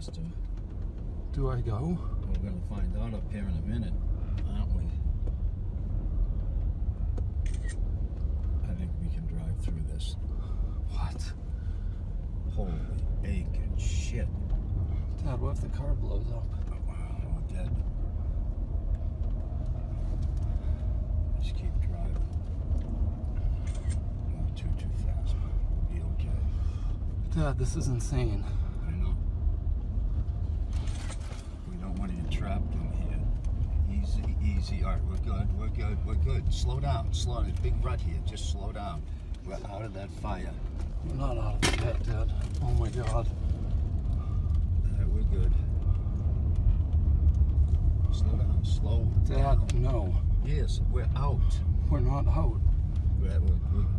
mister. Do I go? We're going to find out up here in a minute, aren't we? I think we can drive through this. What? Holy bacon shit. Dad, what if the car blows up? Oh, we're dead. Just keep driving. Not too fast, but we'll be okay. Dad, this is insane. I know. We don't want to get trapped in here. Easy, easy. All right, we're good. Slow down. There's a big rut here. Just slow down. We're out of that fire. We're not out of it yet, Dad. Oh my God. All right, we're good. Slow down. Slow down. Dad, no. Yes, we're out. We're not out.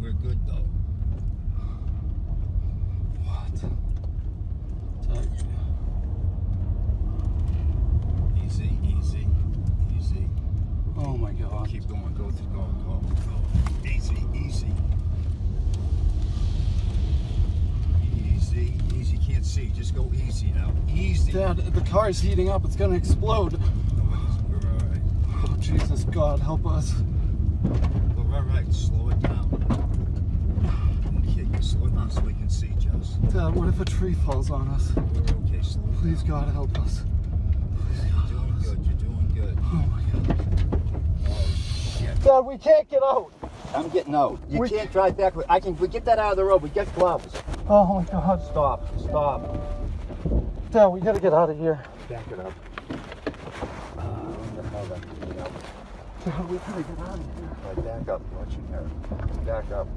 We're good, though. What? Dad, Easy, easy, easy. oh my God. Keep going. Go. Easy, easy. Easy. Can't see. Just go easy now. Easy. Dad, the car is heating up. It's gonna explode. We're all right. Oh, Jesus, God, help us. We're all right. Slow it down. Slow it down so we can see, Jess. Dad, what if a tree falls on us? We're okay. Slow it Please, down. God, help us. You're doing good. You're doing good. Oh my God. Oh, shit. Dad, we can't get out. I'm getting out. You We- can't drive back. We get that out of the road. We get gloves. Oh my God. Stop. Dad, we gotta get out of here. Back it up. Hold on. Dad, we gotta get out of here. Right, back up. Watch your hair. Back up.